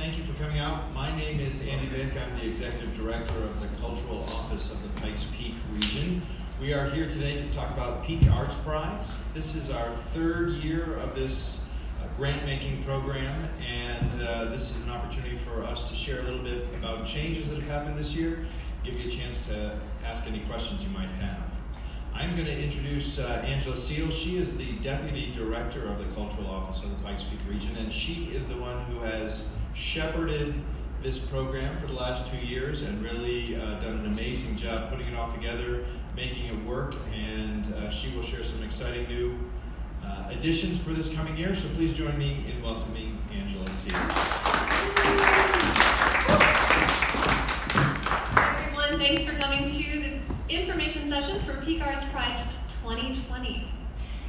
Thank you for coming out. My name is Andy Vick. I'm the Executive Director of the Cultural Office of the Pikes Peak region. We are here today to talk about Peak Arts Prize. This is our third year of this grant-making program, and this is an opportunity for us to share a little bit about changes that have happened this year, give you a chance to ask any questions you might have. I'm going to introduce Angela Seal. She is the Deputy Director of the Cultural Office of the Pikes Peak region, and she is the one who has shepherded this program for the last 2 years and really done an amazing job putting it all together, making it work, and she will share some exciting new additions for this coming year. So please join me in welcoming Angela Seal. Hi everyone, thanks for coming to the information session for Peak Arts Prize 2020.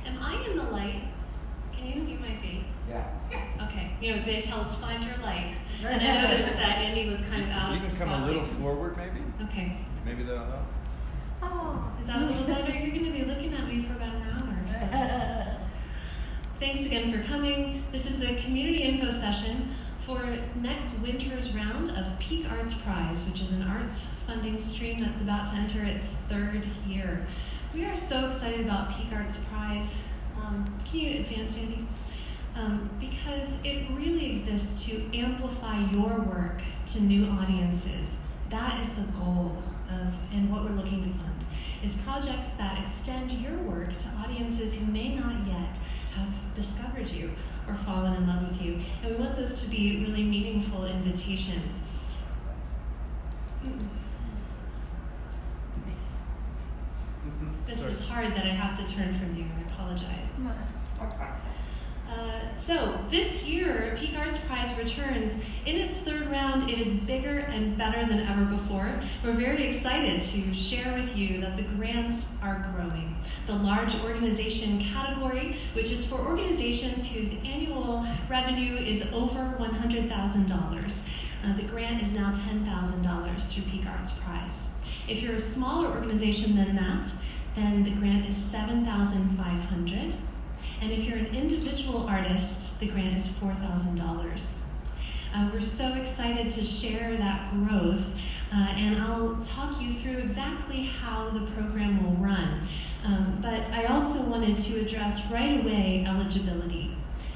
Am I in the light? Can you see my face? Yeah. Okay. You know, they tell us find your light. And I noticed that Andy was kind of out. You can come a little forward, maybe? Okay. Maybe that'll help. Oh, is that a little better? You're going to be looking at me for about an hour or so. Thanks again for coming. This is the community info session for next winter's round of Peak Arts Prize, which is an arts funding stream that's about to enter its third year. We are so excited about Peak Arts Prize. Can you advance, Andy? Because it really exists to amplify your work to new audiences. That is the goal of, and what we're looking to fund, is projects that extend your work to audiences who may not yet have discovered you or fallen in love with you. And we want those to be really meaningful invitations. This is hard that I have to turn from you. I apologize. So this year, Peak Arts Prize returns. In its third round, it is bigger and better than ever before. We're very excited to share with you that the grants are growing. The large organization category, which is for organizations whose annual revenue is over $100,000. The grant is now $10,000 through Peak Arts Prize. If you're a smaller organization than that, then the grant is $7,500. And if you're an individual artist, the grant is $4,000. We're so excited to share that growth, and I'll talk you through exactly how the program will run. But I also wanted to address right away eligibility.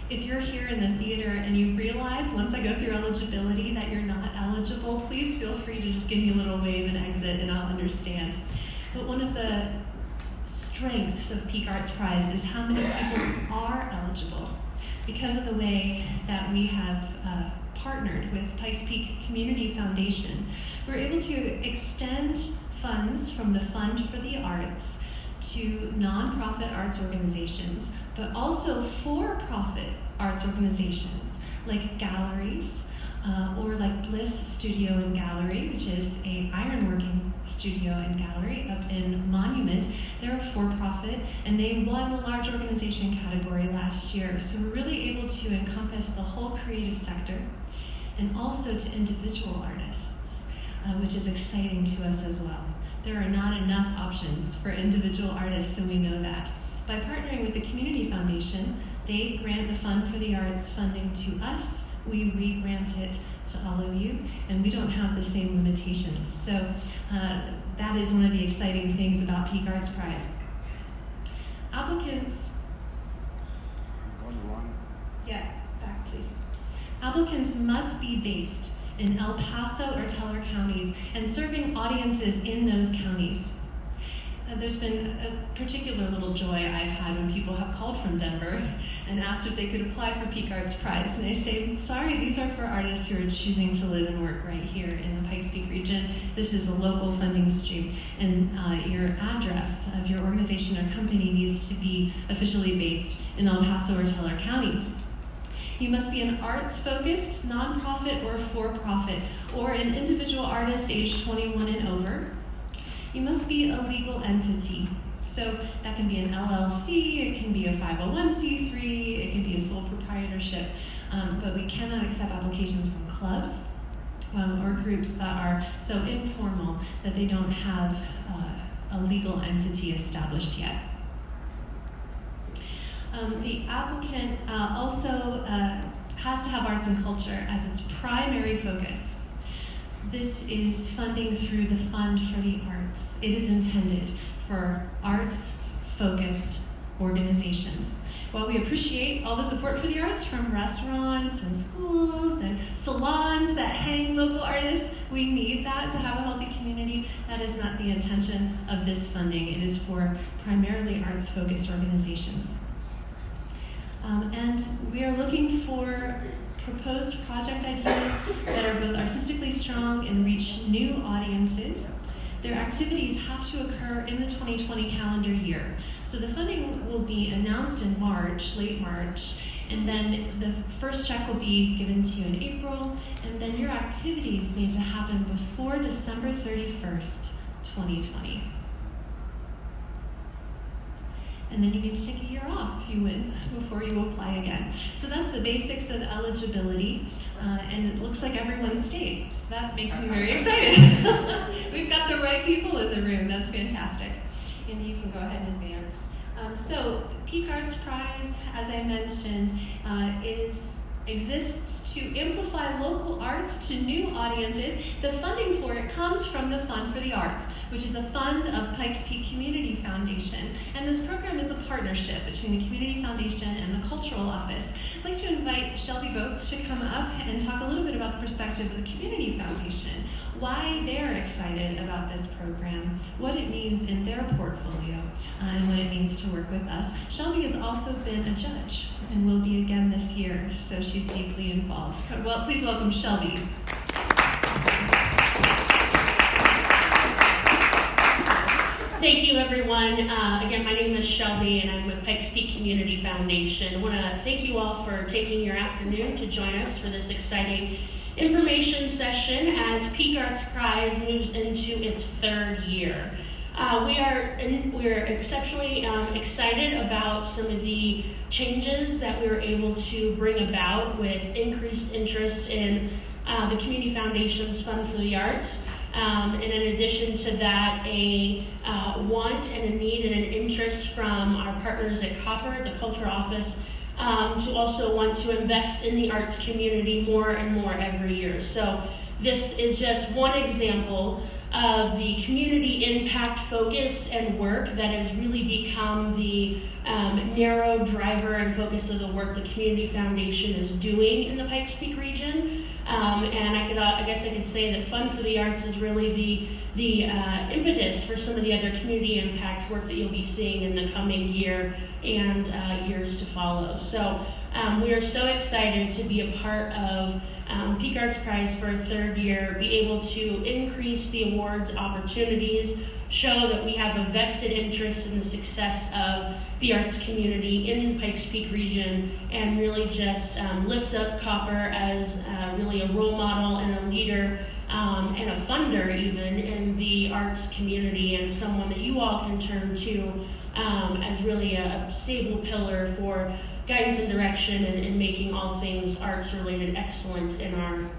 If you're here in the theater and you realize once I go through eligibility that you're not eligible, please feel free to just give me a little wave and exit and I'll understand. But one of the strengths of Peak Arts Prize is how many people are eligible. Because of the way that we have partnered with Pikes Peak Community Foundation, we're able to extend funds from the Fund for the Arts to nonprofit arts organizations, but also for-profit arts organizations like galleries, or like Bliss Studio and Gallery, which is a ironworking studio and gallery up in Monument. They're a for-profit, and they won the large organization category last year. So we're really able to encompass the whole creative sector, and also to individual artists, which is exciting to us as well. There are not enough options for individual artists, and we know that. By partnering with the Community Foundation, they grant the Fund for the Arts funding to us. We re-grant it to all of you, and we don't have the same limitations. So that is one of the exciting things about Peak Arts Prize. Applicants, back please. Applicants must be based in El Paso or Teller counties and serving audiences in those counties. There's been a particular little joy I've had when people have called from Denver and asked if they could apply for Peak Arts Prize. And I say, sorry, these are for artists who are choosing to live and work right here in the Pikes Peak region. This is a local funding stream. And your address of your organization or company needs to be officially based in El Paso or Teller counties. You must be an arts-focused, nonprofit or for-profit, or an individual artist aged 21 and over. You must be a legal entity. So that can be an LLC, it can be a 501c3, it can be a sole proprietorship, but we cannot accept applications from clubs or groups that are so informal that they don't have a legal entity established yet. The applicant also has to have arts and culture as its primary focus. This is funding through the Fund for the Arts. It is intended for arts-focused organizations. While we appreciate all the support for the arts from restaurants and schools and salons that hang local artists, we need that to have a healthy community. That is not the intention of this funding. It is for primarily arts-focused organizations. And we are looking for proposed project ideas that are both artistically strong and reach new audiences. Their activities have to occur in the 2020 calendar year. So the funding will be announced in March, late March, and then the first check will be given to you in April, and then your activities need to happen before December 31st, 2020. And then you need to take a year off if you win before you apply again. So that's the basics of eligibility, and it looks like everyone stayed. So that makes me very excited. We've got the right people in the room. That's fantastic. And you can go ahead and advance. So Peak Arts Prize, as I mentioned, exists to amplify local arts to new audiences. The funding for it comes from the Fund for the Arts, which is a fund of Pikes Peak Community Foundation. And this program is a partnership between the Community Foundation and the Cultural Office. I'd like to invite Shelby Boats to come up and talk a little bit about the perspective of the Community Foundation, why they're excited about this program, what it means in their portfolio, and what it means to work with us. Shelby has also been a judge and will be again this year, so she's deeply involved. Well, please welcome Shelby. Thank you, everyone. Again, my name is Shelby, and I'm with Pikes Peak Community Foundation. I want to thank you all for taking your afternoon to join us for this exciting information session as Peak Arts Prize moves into its third year. We're exceptionally excited about some of the changes that we were able to bring about with increased interest in the Community Foundation's Fund for the Arts. And in addition to that, a want and a need and an interest from our partners at Copper, the Cultural Office, to also want to invest in the arts community more and more every year. So this is just one example of the community impact focus and work that has really become the narrow driver and focus of the work the Community Foundation is doing in the Pikes Peak region. And I guess I could say that Fund for the Arts is really the impetus for some of the other community impact work that you'll be seeing in the coming year and years to follow. So we are so excited to be a part of Peak Arts Prize for a third year, be able to increase the awards opportunities, show that we have a vested interest in the success of the arts community in the Pikes Peak region, and really just lift up Copper as really a role model and a leader and a funder even in the arts community, and someone that you all can turn to as really a stable pillar for guidance and direction and making all things arts related excellent in our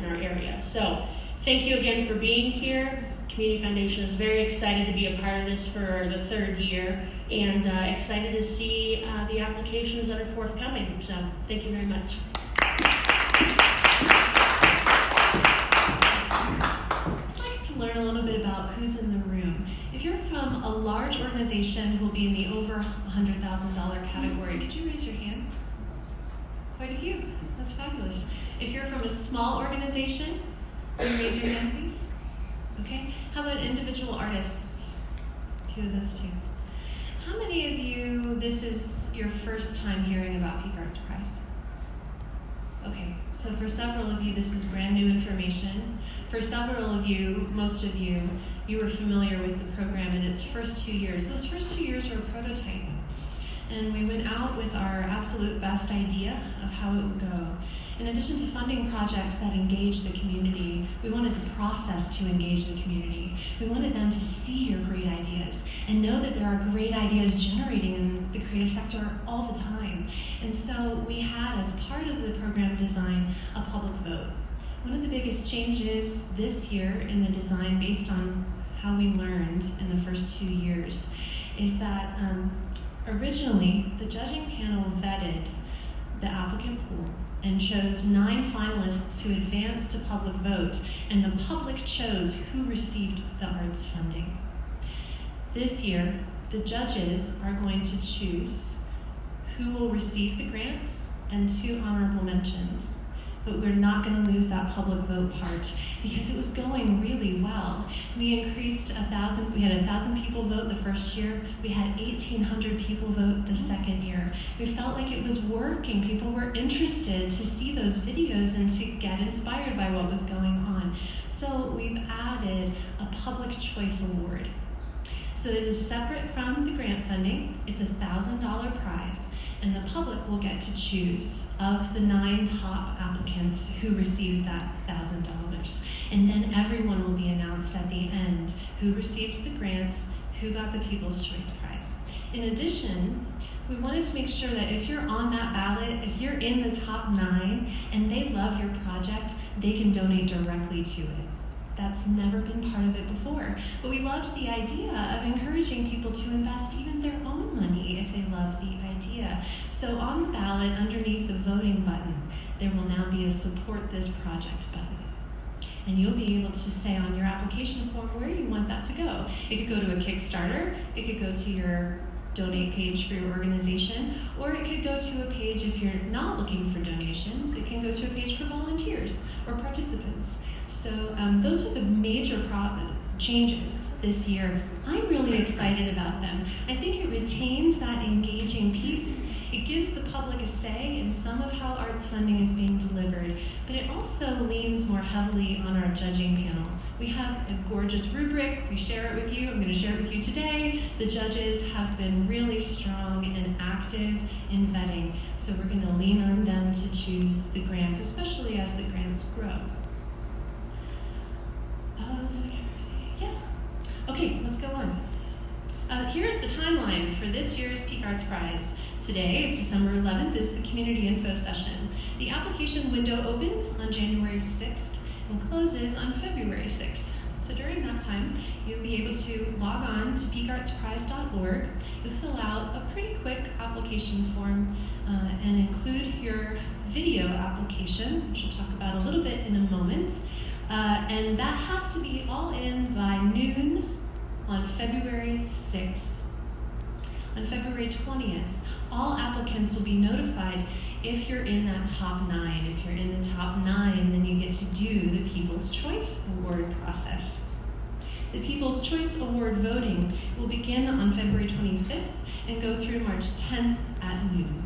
area. So thank you again for being here. Community Foundation is very excited to be a part of this for the third year, and excited to see the applications that are forthcoming. So thank you very much. I'd like to learn a little bit about who's in the room. If you're from a large organization who will be in the over $100,000 category, could you raise your hand? Quite a few. That's fabulous. If you're from a small organization, can you raise your hand, please? Okay. How about individual artists? A few of those too. How many of you, this is your first time hearing about Peak Arts Prize? Okay, so for several of you, this is brand new information. For several of you, most of you, you were familiar with the program in its first 2 years. Those first 2 years were prototyping. And we went out with our absolute best idea of how it would go. In addition to funding projects that engage the community, we wanted the process to engage the community. We wanted them to see your great ideas and know that there are great ideas generating in the creative sector all the time. And so we had, as part of the program design, a public vote. One of the biggest changes this year in the design, based on how we learned in the first 2 years, is that originally the judging panel vetted the applicant pool and chose 9 finalists who advanced to public vote, and the public chose who received the arts funding. This year, the judges are going to choose who will receive the grants and 2 honorable mentions. But we're not going to lose that public vote part because it was going really well. We increased 1,000, we had 1,000 people vote the first year. We had 1,800 people vote the second year. We felt like it was working. People were interested to see those videos and to get inspired by what was going on. So we've added a public choice award. So it is separate from the grant funding. It's a $1,000 prize. And the public will get to choose of the 9 top applicants who receives that $1,000. And then everyone will be announced at the end who receives the grants, who got the People's Choice Prize. In addition, we wanted to make sure that if you're on that ballot, if you're in the top 9 and they love your project, they can donate directly to it. That's never been part of it before. But we loved the idea of encouraging people to invest even their own money if they love the idea. So on the ballot, underneath the voting button, there will now be a support this project button. And you'll be able to say on your application form where you want that to go. It could go to a Kickstarter, it could go to your donate page for your organization, or it could go to a page if you're not looking for donations, it can go to a page for volunteers or participants. So those are the major changes this year. I'm really excited about them. I think it retains that engaging piece. It gives the public a say in some of how arts funding is being delivered, but it also leans more heavily on our judging panel. We have a gorgeous rubric. We share it with you. I'm going to share it with you today. The judges have been really strong and active in vetting, so we're going to lean on them to choose the grants, especially as the grants grow. Yes. Okay, let's go on. Here's the timeline for this year's Peak Arts Prize. Today is December 11th, is the community info session. The application window opens on January 6th and closes on February 6th. So during that time, you'll be able to log on to peakartsprize.org. You'll fill out a pretty quick application form and include your video application, which we'll talk about a little bit in a moment. And that has to be all in by noon on February 6th. On February 20th, all applicants will be notified if you're in that top 9. If you're in the top 9, then you get to do the People's Choice Award process. The People's Choice Award voting will begin on February 25th and go through March 10th at noon.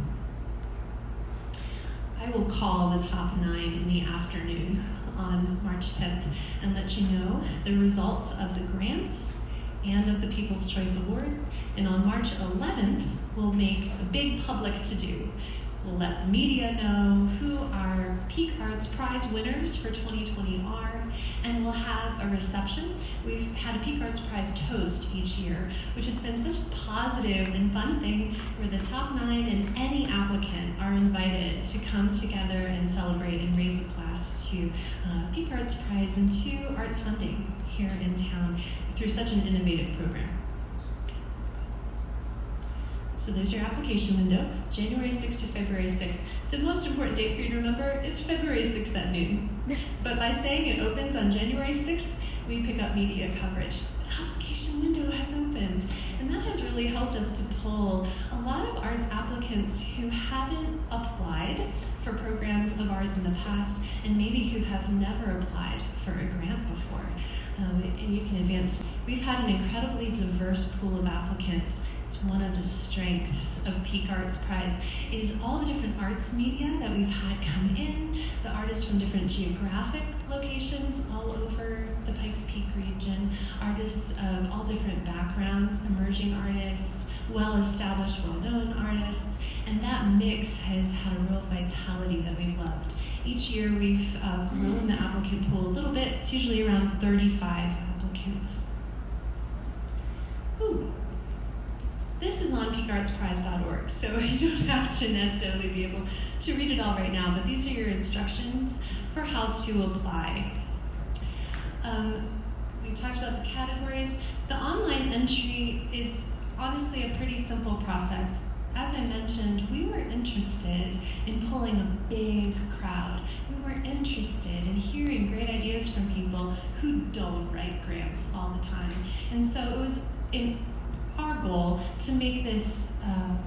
I will call the top 9 in the afternoon on March 10th and let you know the results of the grants and of the People's Choice Award. And on March 11th, we'll make a big public to-do. We'll let the media know who our Peak Arts Prize winners for 2020 are, and we'll have a reception. We've had a Peak Arts Prize toast each year, which has been such a positive and fun thing where the top 9 and any applicant are invited to come together and celebrate and raise a glass to Peak Arts Prize and to arts funding here in town through such an innovative program. So there's your application window, January 6th to February 6th. The most important date for you to remember is February 6th at noon. But by saying it opens on January 6th, we pick up media coverage. The application window has opened. And that has really helped us to pull a lot of arts applicants who haven't applied for programs of ours in the past, and maybe who have never applied for a grant before. And you can advance. We've had an incredibly diverse pool of applicants. It's one of the strengths of Peak Arts Prize is all the different arts media that we've had come in, the artists from different geographic locations all over the Pikes Peak region, artists of all different backgrounds, emerging artists, well-established, well-known artists, and that mix has had a real vitality that we've loved. Each year we've grown the applicant pool a little bit. It's usually around 35 applicants. Ooh. This is on peakartsprize.org, so you don't have to necessarily be able to read it all right now, but these are your instructions for how to apply. We've talked about the categories. The online entry is honestly a pretty simple process. As I mentioned, we were interested in pulling a big crowd. We were interested in hearing great ideas from people who don't write grants all the time. And so it was our goal to make this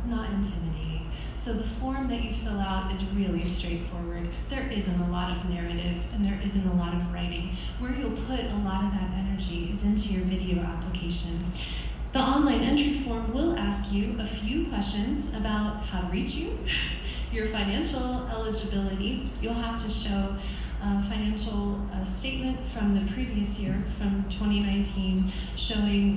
not intimidating. So the form that you fill out is really straightforward. There isn't a lot of narrative and there isn't a lot of writing. Where you'll put a lot of that energy is into your video application. The online entry form will ask you a few questions about how to reach you, your financial eligibility. You'll have to show a financial statement from the previous year, from 2019,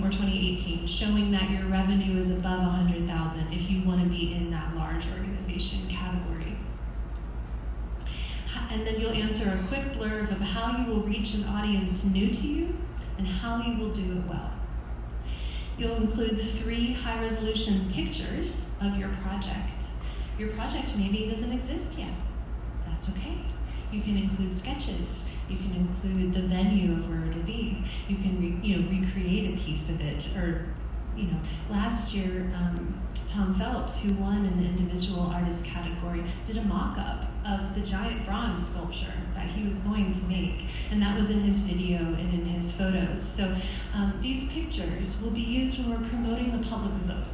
or 2018, showing that your revenue is above $100,000 if you want to be in that large organization category. And then you'll answer a quick blurb of how you will reach an audience new to you and how you will do it well. You'll include 3 high-resolution pictures of your project. Your project maybe doesn't exist yet. That's okay. You can include sketches. You can include the venue of where it'll be. You can recreate a piece of it. Or, last year, Tom Phelps, who won in the individual artist category, did a mock-up of the giant bronze sculpture that he was going to make. And that was in his video and in his photos. So these pictures will be used when we're promoting the public vote.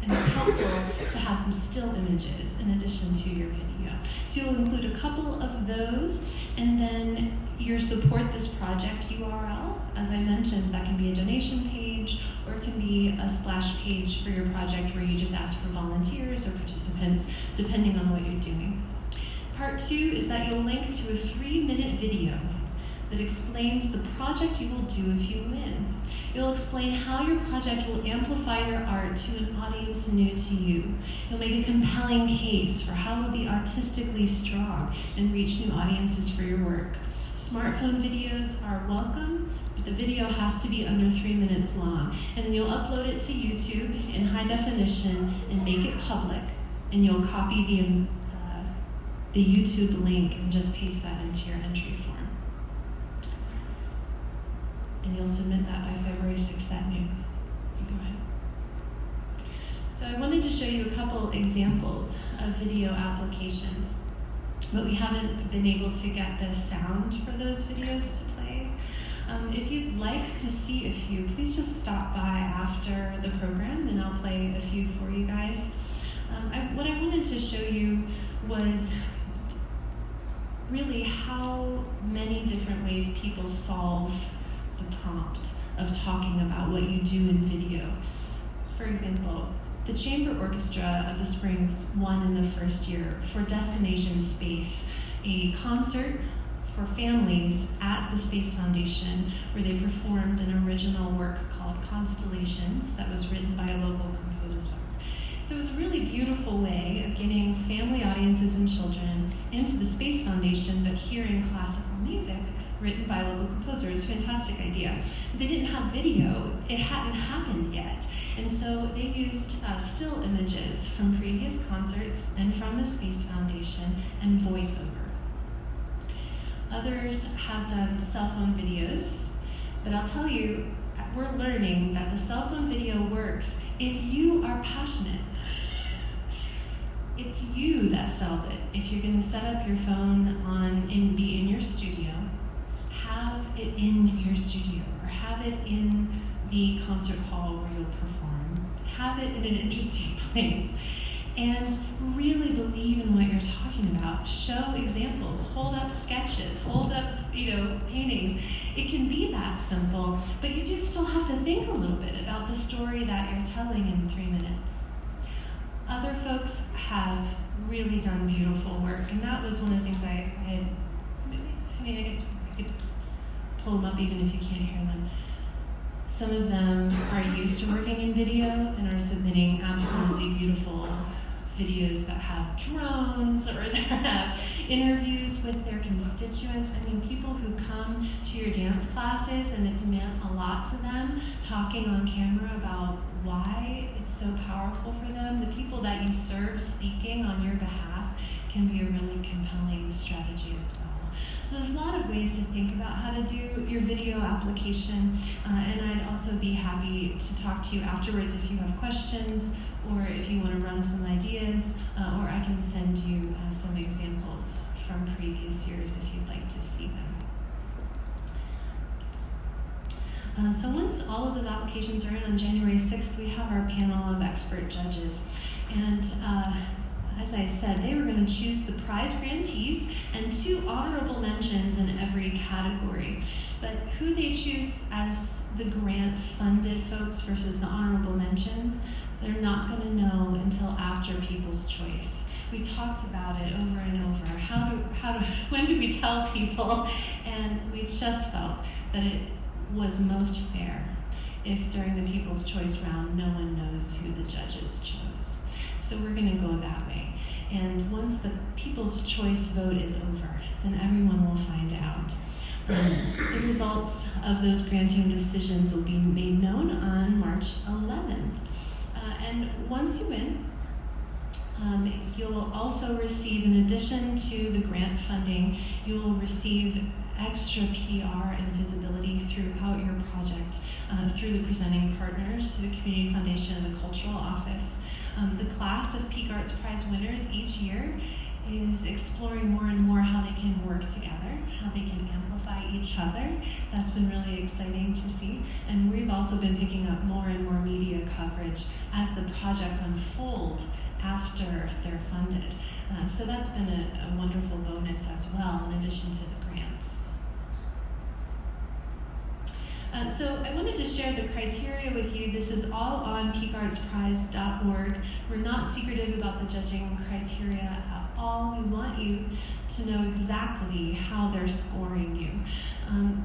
And it's helpful to have some still images in addition to your video. So you'll include a couple of those, and then your support this project URL. As I mentioned, that can be a donation page, or it can be a splash page for your project where you just ask for volunteers or participants, depending on what you're doing. Part 2 is that you'll link to a 3-minute video that explains the project you will do if you win. You'll explain how your project will amplify your art to an audience new to you. You'll make a compelling case for how it will be artistically strong and reach new audiences for your work. Smartphone videos are welcome, but the video has to be under 3 minutes long. And then you'll upload it to YouTube in high definition and make it public. And you'll copy the YouTube link and just paste that into your entry form. And you'll submit that by February 6th at noon. You go ahead. So I wanted to show you a couple examples of video applications, but we haven't been able to get the sound for those videos to play. If you'd like to see a few, please just stop by after the program and I'll play a few for you guys. What I wanted to show you was really how many different ways people solve the prompt of talking about what you do in video. For example, the Chamber Orchestra of the Springs won in the first year for Destination Space, a concert for families at the Space Foundation where they performed an original work called Constellations that was written by a local composer. So it was a really beautiful way of getting family audiences and children into the Space Foundation but hearing classical music written by a local composer. It was a fantastic idea. They didn't have video. It hadn't happened yet. And so they used still images from previous concerts and from the Space Foundation and voiceover. Others have done cell phone videos, but I'll tell you, we're learning that the cell phone video works if you are passionate. It's you that sells it. If you're going to set up your phone and be in your studio, have it in your studio, or have it in the concert hall where you'll perform. Have it in an interesting place. And really believe in what you're talking about. Show examples, hold up sketches, hold up, paintings. It can be that simple, but you do still have to think a little bit about the story that you're telling in 3 minutes. Other folks have really done beautiful work, and that was one of the things I guess I could pull them up even if you can't hear them. Some of them are used to working in video and are submitting absolutely beautiful videos that have drones or that have interviews with their constituents. I mean, people who come to your dance classes and it's meant a lot to them, talking on camera about why it's so powerful for them. The people that you serve speaking on your behalf can be a really compelling strategy as well. So there's a lot of ways to think about how to do your video application, and I'd also be happy to talk to you afterwards if you have questions or if you want to run some ideas or I can send you some examples from previous years if you'd like to see them. So once all of those applications are in on January 6th, we have our panel of expert judges. And as I said, they were going to choose the prize grantees and 2 honorable mentions in every category. But who they choose as the grant-funded folks versus the honorable mentions, they're not going to know until after People's Choice. We talked about it over and over. When do we tell people? And we just felt that it was most fair if during the People's Choice round, no one knows who the judges chose. So we're going to go that way. And once the People's Choice vote is over, then everyone will find out. The results of those granting decisions will be made known on March 11th. And once you win, you'll also receive, in addition to the grant funding, you will receive extra PR and visibility throughout your project through the presenting partners, the Community Foundation and the Cultural Office. The class of Peak Arts Prize winners each year is exploring more and more how they can work together, how they can amplify each other. That's been really exciting to see. And we've also been picking up more and more media coverage as the projects unfold after they're funded. So that's been a wonderful bonus as well, in addition to the grants. So I wanted to share the criteria with you. This is all on peakartsprize.org. We're not secretive about the judging criteria at all. We want you to know exactly how they're scoring you.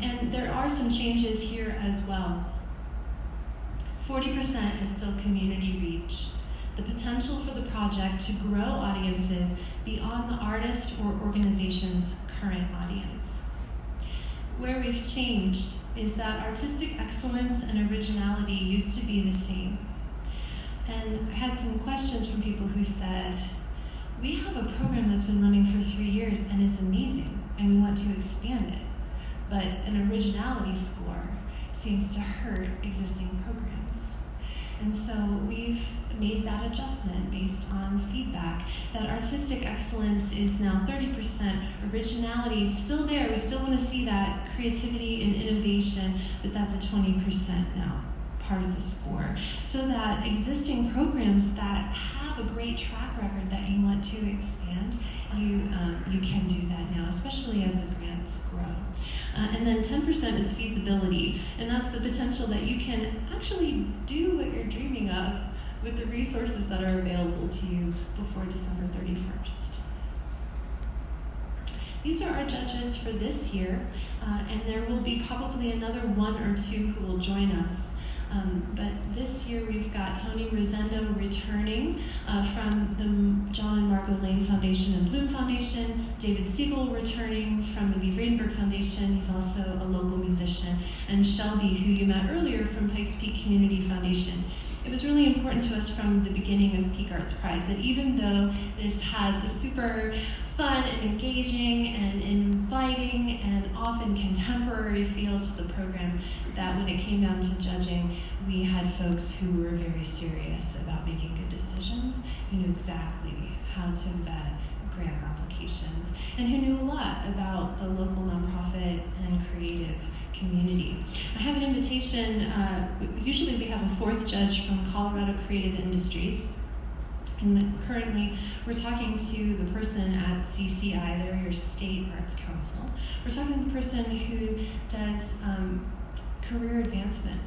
And there are some changes here as well. 40% is still community reach. The potential for the project to grow audiences beyond the artist or organization's current audience. Where we've changed is that artistic excellence and originality used to be the same. And I had some questions from people who said, we have a program that's been running for 3 years and it's amazing and we want to expand it. But an originality score seems to hurt existing programs. And so we've made that adjustment based on feedback that artistic excellence is now 30%, originality is still there. We still want to see that creativity and innovation, but that's a 20% now part of the score. So that existing programs that have a great track record that you want to expand, you can do that now, especially as the grants grow. And then 10% is feasibility, and that's the potential that you can actually do what you're dreaming of with the resources that are available to you before December 31st. These are our judges for this year, and there will be probably another 1 or 2 who will join us. But this year we've got Tony Rosendo returning from the John and Margot Lane Foundation and Bloom Foundation, David Siegel returning from the V. Vredenberg Foundation, he's also a local musician, and Shelby, who you met earlier from Pikes Peak Community Foundation. It was really important to us from the beginning of Peak Arts Prize that even though this has a super fun and engaging and inviting and often contemporary feel to the program, that when it came down to judging, we had folks who were very serious about making good decisions, who knew exactly how to vet grant applications, and who knew a lot about the local nonprofit and creative community. I have an invitation, usually we have a 4th judge from Colorado Creative Industries, and currently we're talking to the person at CCI, they're your state arts council. We're talking to the person who does career advancement,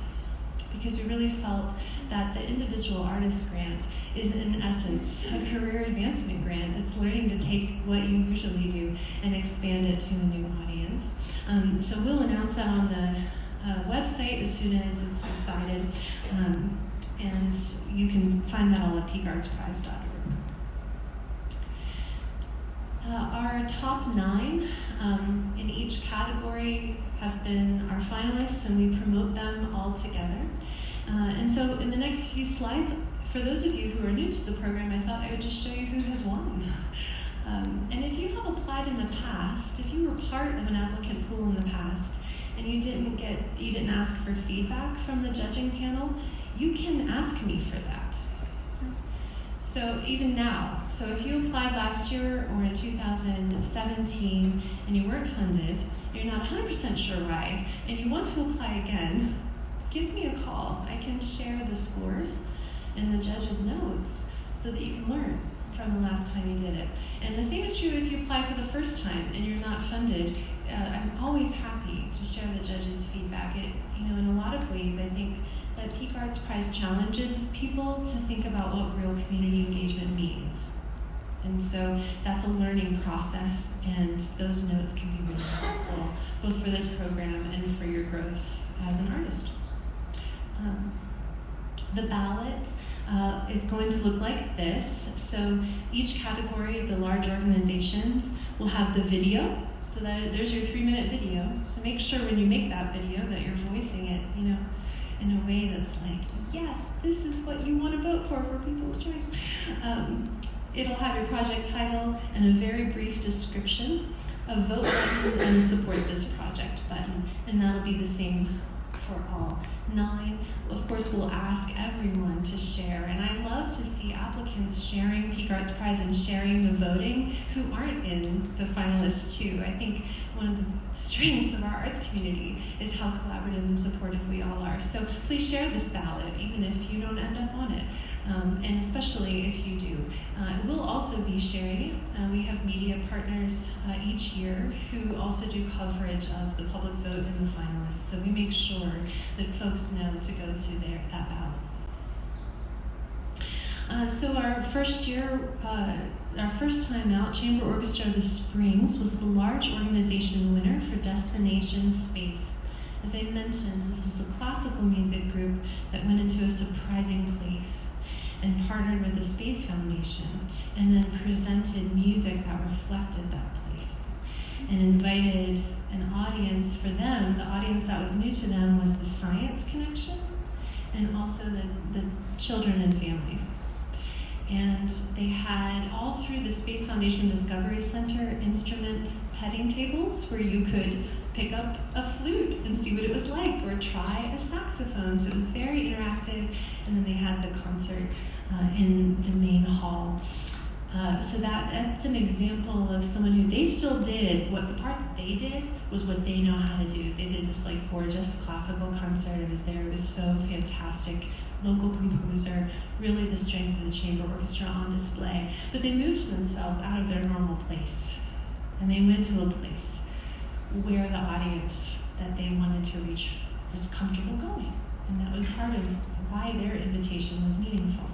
because we really felt that the individual artist grant is in essence a career advancement grant. It's learning to take what you usually do and expand it to a new audience. So we'll announce that on the website as soon as it's decided, and you can find that all at peakartsprize.org. Our top 9 in each category have been our finalists, and we promote them all together. And so in the next few slides, for those of you who are new to the program, I thought I would just show you who has won. And if you have applied in the past, if you were part of an applicant pool in the past, and you didn't ask for feedback from the judging panel, you can ask me for that. So even now, so if you applied last year or in 2017 and you weren't funded, you're not 100% sure why, and you want to apply again, give me a call. I can share the scores and the judge's notes so that you can learn from the last time you did it. And the same is true if you apply for the first time and you're not funded. I'm always happy to share the judge's feedback. In a lot of ways, I think that Peak Arts Prize challenges people to think about what real community engagement means. And so that's a learning process, and those notes can be really helpful, both for this program and for your growth as an artist. The ballot is going to look like this. So each category of the large organizations will have the video. So there's your 3-minute video. So make sure when you make that video that you're voicing it, in a way that's like, yes, this is what you want to vote for People's Choice. It'll have your project title and a very brief description, a vote button, and a support this project button. And that'll be the same for all 9. Of course, we'll ask everyone to share, and I love to see applicants sharing Peak Arts Prize and sharing the voting who aren't in the finalists too. I think one of the strengths of our arts community is how collaborative and supportive we all are. So please share this ballot, even if you don't end up on it. And especially if you do. We'll also be sharing it. We have media partners each year who also do coverage of the public vote and the finalists. So we make sure that folks know to go to that ballot. So our first time out, Chamber Orchestra of the Springs was the large organization winner for Destination Space. As I mentioned, this was a classical music group that went into a surprising place and partnered with the Space Foundation, and then presented music that reflected that place, and invited an audience for them. The audience that was new to them was the science connection, and also the children and families. And they had, all through the Space Foundation Discovery Center, instrument petting tables where you could pick up a flute and see what it was like, or try a saxophone. So it was very interactive, and then they had the concert in the main hall. So that's an example of someone who, they still did, what the part that they did was what they know how to do. They did this gorgeous classical concert. It was so fantastic. Local composer, really the strength of the chamber orchestra on display. But they moved themselves out of their normal place, and they went to a place where the audience that they wanted to reach was comfortable going. And that was part of why their invitation was meaningful.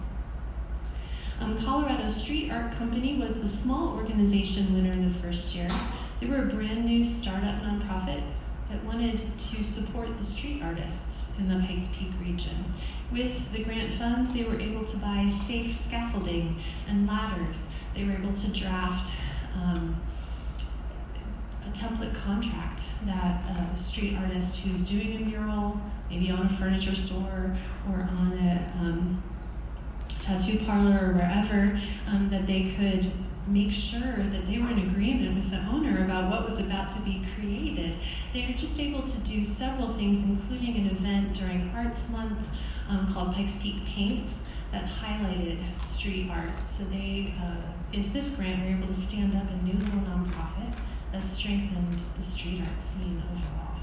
Colorado Street Art Company was the small organization winner in the first year. They were a brand new startup nonprofit that wanted to support the street artists in the Pikes Peak region. With the grant funds, they were able to buy safe scaffolding and ladders. They were able to draft a template contract that a street artist who's doing a mural, maybe on a furniture store or on a tattoo parlor or wherever, that they could make sure that they were in agreement with the owner about what was about to be created. They were just able to do several things, including an event during Arts Month called Pikes Peak Paints that highlighted street art. So they, in this grant, were able to stand up a new little nonprofit that strengthened the street art scene overall.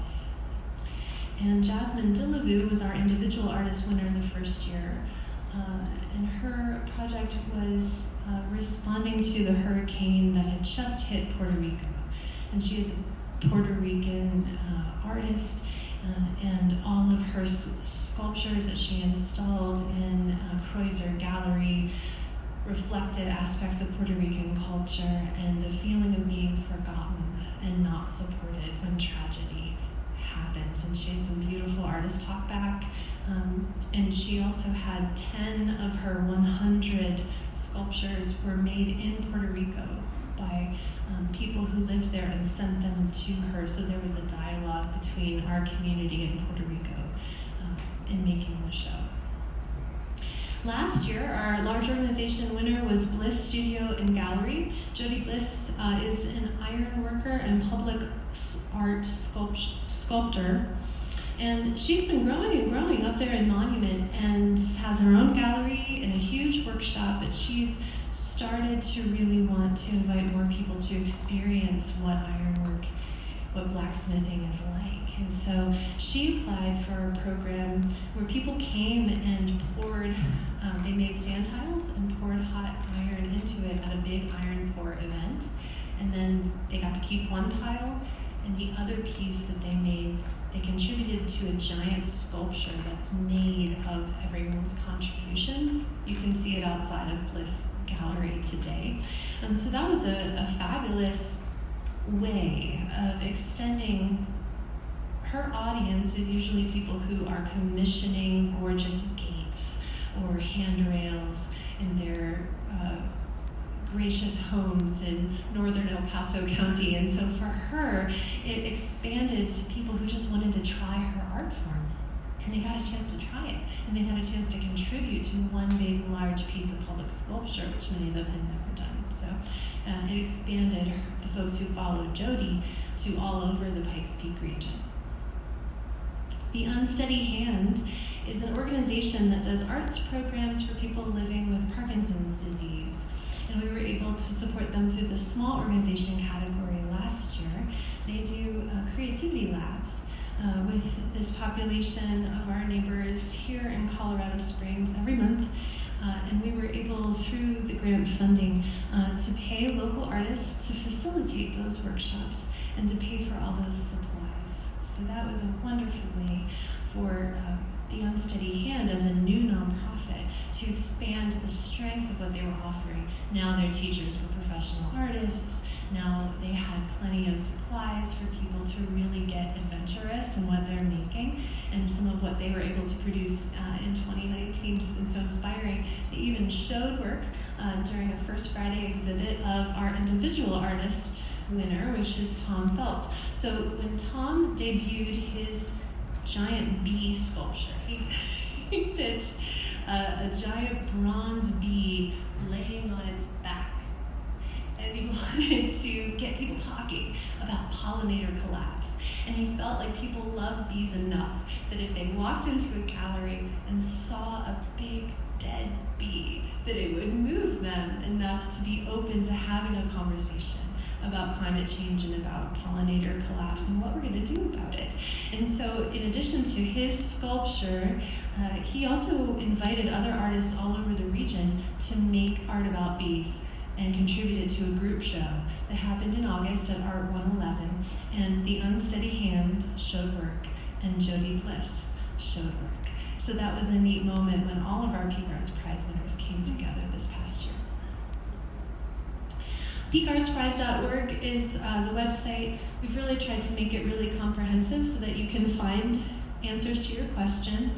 And Jasmine Duluth was our individual artist winner in the first year. And her project was responding to the hurricane that had just hit Puerto Rico. And she is a Puerto Rican artist, and all of her sculptures that she installed in Kreuzer Gallery reflected aspects of Puerto Rican culture and the feeling of being forgotten and not supported when tragedy happens. And she had some beautiful artist talk back. And she also had 10 of her 100 sculptures were made in Puerto Rico by people who lived there and sent them to her. So there was a dialogue between our community and Puerto Rico in making the show. Last year, our large organization winner was Bliss Studio and Gallery. Jodi Bliss is an iron worker and public art sculptor And she's been growing and growing up there in Monument and has her own gallery and a huge workshop, but she's started to really want to invite more people to experience what ironwork, what blacksmithing is like. And so she applied for a program where people came and poured, they made sand tiles and poured hot iron into it at a big iron pour event. And then they got to keep one tile, and the other piece that they made, they contributed to a giant sculpture that's made of everyone's contributions. You can see it outside of Bliss Gallery today. So that was a fabulous way of extending. Her audience is usually people who are commissioning gorgeous gates or handrails in their gracious homes in northern El Paso County. And so for her, it expanded to people who just wanted to try her art form. And they got a chance to try it. And they got a chance to contribute to one big, large piece of public sculpture, which many of them had never done. So it expanded the folks who followed Jodi to all over the Pikes Peak region. The Unsteady Hand is an organization that does arts programs for people living with Parkinson's disease. And we were able to support them through the small organization category last year. They do creativity labs with this population of our neighbors here in Colorado Springs every month. And we were able, through the grant funding, to pay local artists to facilitate those workshops and to pay for all those supplies. So that was a wonderful way for the Unsteady Hand as a new nonprofit to expand the strength of what they were offering. Now their teachers were professional artists. Now they had plenty of supplies for people to really get adventurous in what they're making. And some of what they were able to produce in 2019 has been so inspiring. They even showed work during a First Friday exhibit of our individual artist winner, which is Tom Phelps. So when Tom debuted his giant bee sculpture, he pitched a giant bronze bee laying on its back. And he wanted to get people talking about pollinator collapse. And he felt like people love bees enough that if they walked into a gallery and saw a big dead bee, that it would move them enough to be open to having a conversation about climate change and about pollinator collapse and what we're going to do about it. And so in addition to his sculpture, he also invited other artists all over the region to make art about bees and contributed to a group show that happened in August at Art 111. And the Unsteady Hand showed work, and Jodi Bliss showed work. So that was a neat moment when all of our Peak Arts Prize winners came together this past year. PeakArtsPrize.org is the website. We've really tried to make it really comprehensive so that you can find answers to your questions.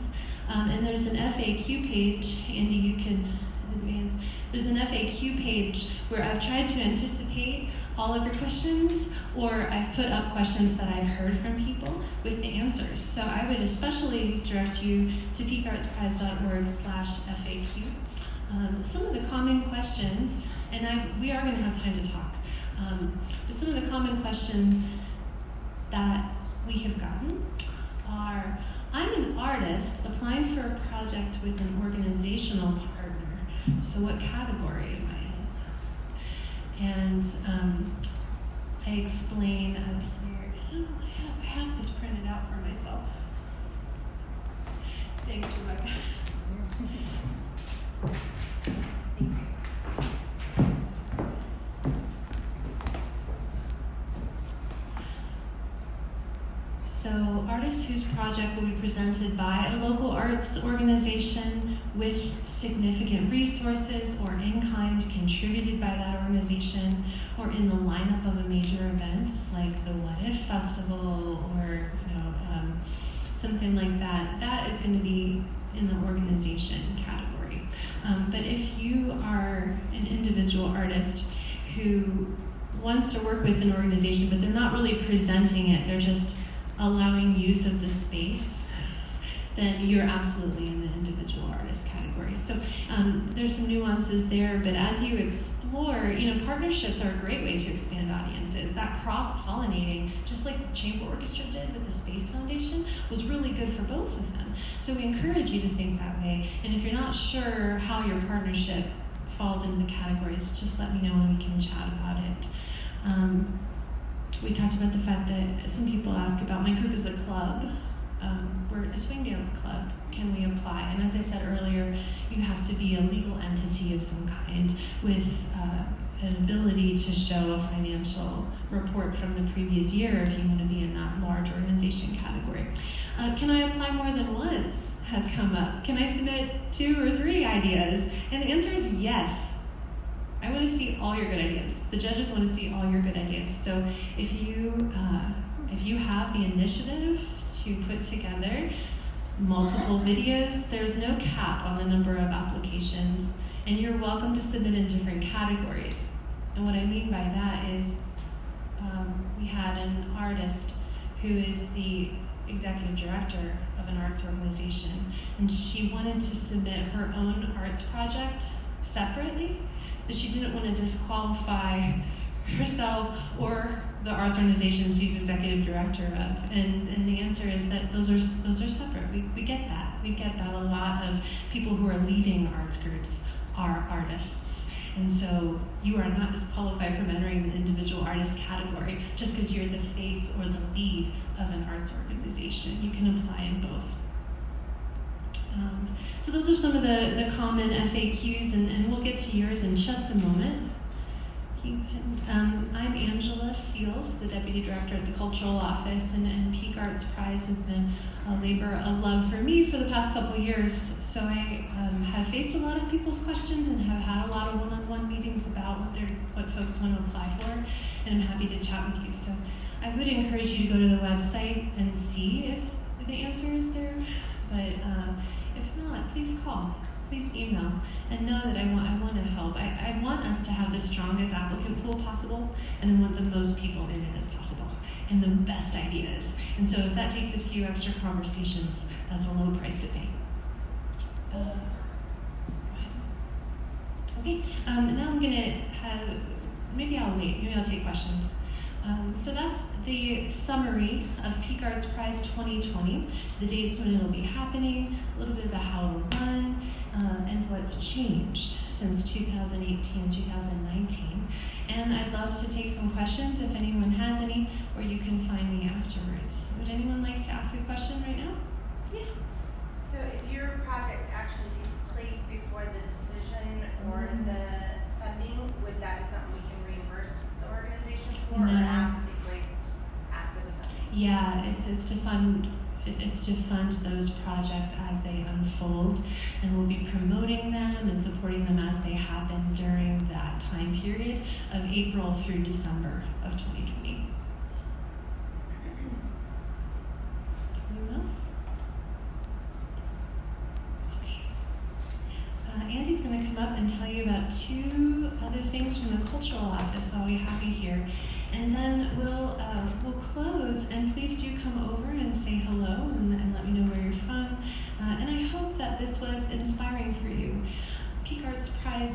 And there's an FAQ page. Andy, you can advance. There's an FAQ page where I've tried to anticipate all of your questions, or I've put up questions that I've heard from people with the answers. So I would especially direct you to peakartsprize.org/FAQ. Some of the common questions, and we are going to have time to talk, but some of the common questions that we have gotten are, I'm an artist applying for a project with an organizational partner, so what category am I in? And I explain up here, I have this printed out for myself. Thanks, Rebecca. So artists whose project will be presented by a local arts organization with significant resources or in-kind contributed by that organization, or in the lineup of a major event like the What If Festival or something like that, that is going to be in the organization category. But if you are an individual artist who wants to work with an organization, but they're not really presenting it, they're just allowing use of the space, then you're absolutely in the individual artist category. So there's some nuances there, but as you explore, partnerships are a great way to expand audiences. That cross-pollinating, just like the Chamber Orchestra did with the Space Foundation, was really good for both of them. So we encourage you to think that way. And if you're not sure how your partnership falls into the categories, just let me know and we can chat about it. We talked about the fact that some people ask about, my group is a club. We're a swing dance club. Can we apply? And as I said earlier, you have to be a legal entity of some kind with an ability to show a financial report from the previous year if you want to be in that large organization category. Can I apply more than once? Has come up. Can I submit 2 or 3 ideas? And the answer is yes. I want to see all your good ideas. The judges want to see all your good ideas. So if you have the initiative to put together multiple videos, there's no cap on the number of applications, and you're welcome to submit in different categories. And what I mean by that is we had an artist who is the executive director of an arts organization, and she wanted to submit her own arts project separately, but she didn't want to disqualify herself or the arts organization she's executive director of. And the answer is that those are separate. We get that. We get that a lot of people who are leading arts groups are artists. And so you are not disqualified from entering the individual artist category just because you're the face or the lead of an arts organization. You can apply in both. So those are some of the common FAQs, and we'll get to yours in just a moment. I'm Angela Seals, the Deputy Director at the Cultural Office, and Peak Arts Prize has been a labor of love for me for the past couple of years. So I have faced a lot of people's questions and have had a lot of one-on-one meetings about what folks want to apply for, and I'm happy to chat with you. So I would encourage you to go to the website and see if the answer is there, but if not, please call. Please email and know that I want to help. I want us to have the strongest applicant pool possible, and I want the most people in it as possible and the best ideas. And so if that takes a few extra conversations, that's a low price to pay. Okay, now I'm going to have, maybe I'll wait, maybe I'll take questions. So that's the summary of Peak Arts Prize 2020, the dates when it'll be happening, a little bit about how it'll run, and what's changed since 2018, 2019. And I'd love to take some questions if anyone has any, or you can find me afterwards. Would anyone like to ask a question right now? Yeah. So if your project actually takes place before the decision or the funding, would that be something we can reimburse the organization for, No. or has to take place after the funding? Yeah, it's to fund those projects as they unfold, and we'll be promoting them and supporting them as they happen during that time period of April through December of 2020. Anyone else? Okay. Andy's going to come up and tell you about 2 other things from the Cultural Office while we have you here. And then we'll close, and please do come over and say hello and let me know where you're from. And I hope that this was inspiring for you. Peak Arts Prize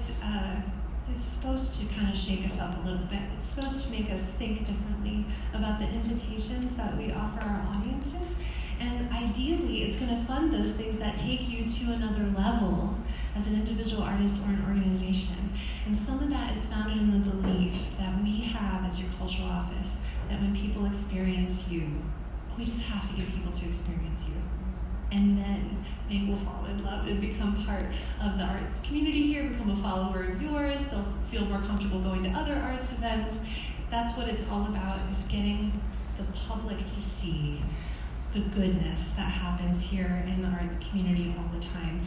is supposed to kind of shake us up a little bit. It's supposed to make us think differently about the invitations that we offer our audiences. And ideally, it's going to fund those things that take you to another level as an individual artist or an organization. And some of that is founded in the belief that we have as your cultural office, that when people experience you, we just have to get people to experience you. And then they will fall in love and become part of the arts community here, become a follower of yours. They'll feel more comfortable going to other arts events. That's what it's all about, is getting the public to see the goodness that happens here in the arts community all the time.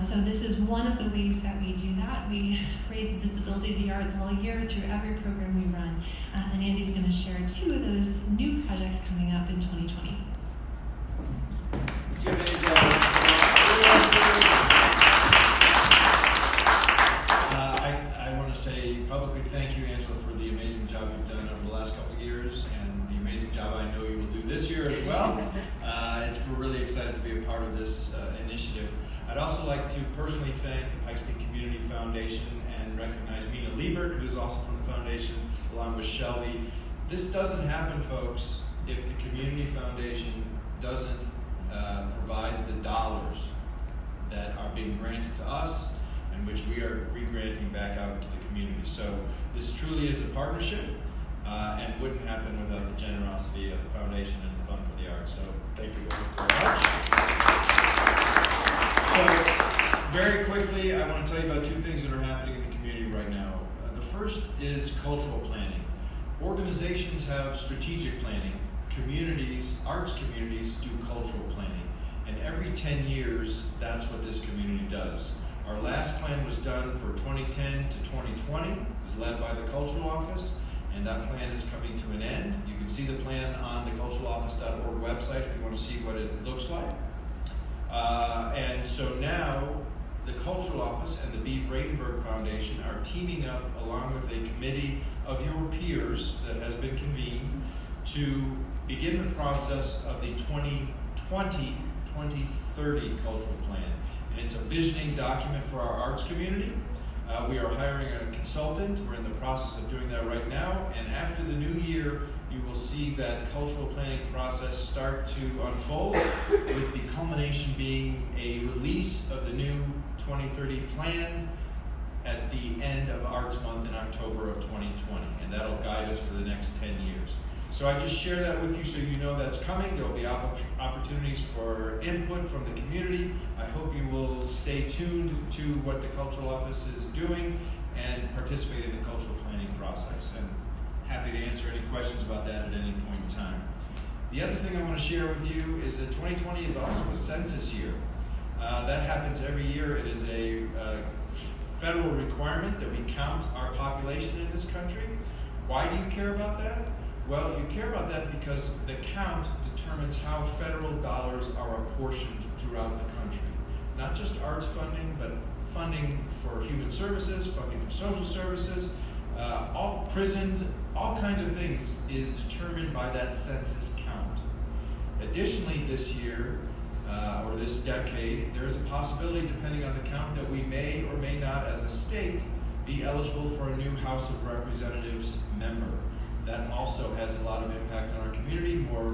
So this is one of the ways that we do that. We raise the visibility of the arts all year through every program we run. And Andy's going to share 2 of those new projects coming up in 2020. I want to say publicly thank you, Angela, for the amazing job you've done over the last couple of years and the amazing job I know you will do this year as well. We're really excited to be a part of this initiative. I'd also like to personally thank the Pikes Peak Community Foundation and recognize Mina Liebert, who's also from the foundation, along with Shelby. This doesn't happen, folks, if the Community Foundation doesn't provide the dollars that are being granted to us and which we are re-granting back out to the community. So this truly is a partnership and wouldn't happen without the generosity of the foundation and the Fund for the Arts. So thank you very much. So very quickly, I want to tell you about two things that are happening in the community right now. The first is cultural planning. Organizations have strategic planning. Communities, arts communities, do cultural planning. And every 10 years, that's what this community does. Our last plan was done for 2010 to 2020. It was led by the Cultural Office, and that plan is coming to an end. You can see the plan on the culturaloffice.org website if you want to see what it looks like. And so now, the Cultural Office and the B. Bradenberg Foundation are teaming up along with a committee of your peers that has been convened to begin the process of the 2020-2030 cultural plan. And it's a visioning document for our arts community. We are hiring a consultant. We're in the process of doing that right now. And after the new year, you will see that cultural planning process start to unfold, with the culmination being a release of the new 2030 plan at the end of Arts Month in October of 2020. And that'll guide us for the next 10 years. So I just share that with you so you know that's coming. There will be opportunities for input from the community. I hope you will stay tuned to what the Cultural Office is doing and participate in the cultural planning process. And happy to answer any questions about that at any point in time. The other thing I want to share with you is that 2020 is also a census year. That happens every year. It is a federal requirement that we count our population in this country. Why do you care about that? Well, you care about that because the count determines how federal dollars are apportioned throughout the country. Not just arts funding, but funding for human services, funding for social services, all prisons, all kinds of things is determined by that census count. Additionally, this year, or this decade, there is a possibility, depending on the count, that we may or may not, as a state, be eligible for a new House of Representatives member. That also has a lot of impact on our community. More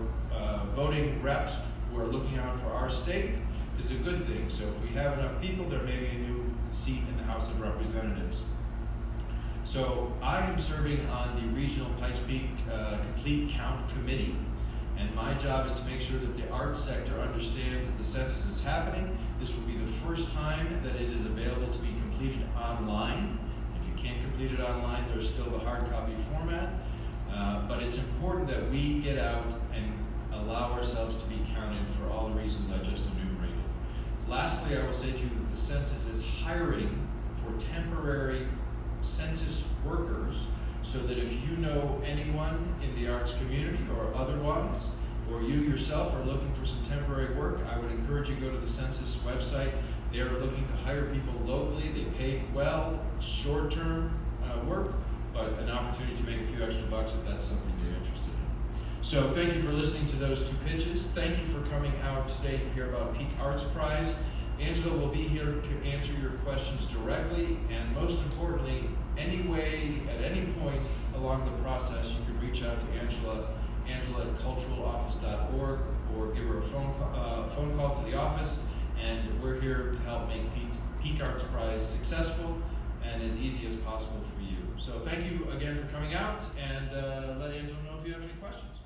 voting reps who are looking out for our state is a good thing. So if we have enough people, there may be a new seat in the House of Representatives. So I am serving on the Regional Pikes Peak Complete Count Committee, and my job is to make sure that the arts sector understands that the census is happening. This will be the first time that it is available to be completed online. If you can't complete it online, there's still the hard copy format. But it's important that we get out and allow ourselves to be counted for all the reasons I just enumerated. Lastly, I will say to you that the census is hiring for temporary census workers, so that if you know anyone in the arts community or otherwise, or you yourself are looking for some temporary work, I would encourage you to go to the census website. They are looking to hire people locally. They pay well, short-term work, but an opportunity to make a few extra bucks if that's something you're interested in. So thank you for listening to those two pitches. Thank you for coming out today to hear about Peak Arts Prize. Angela will be here to answer your questions directly, and most importantly, any way, at any point along the process, you can reach out to Angela at culturaloffice.org, or give her a phone call to the office, and we're here to help make Peak Arts Prize successful and as easy as possible for you. So thank you again for coming out, and let Angela know if you have any questions.